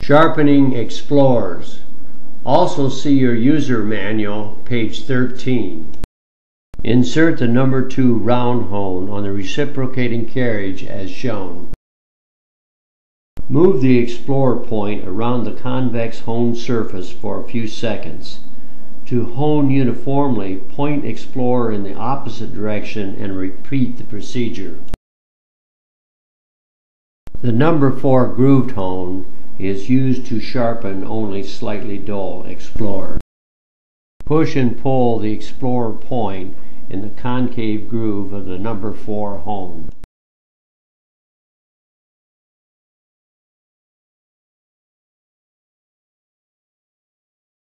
Sharpening Explorers. Also see your user manual, page 13. Insert the number 2 round hone on the reciprocating carriage as shown. Move the Explorer point around the convex hone surface for a few seconds. To hone uniformly, point Explorer in the opposite direction and repeat the procedure. The number 4 grooved hone is used to sharpen only slightly dull Explorer. Push and pull the Explorer point in the concave groove of the number 4 hone.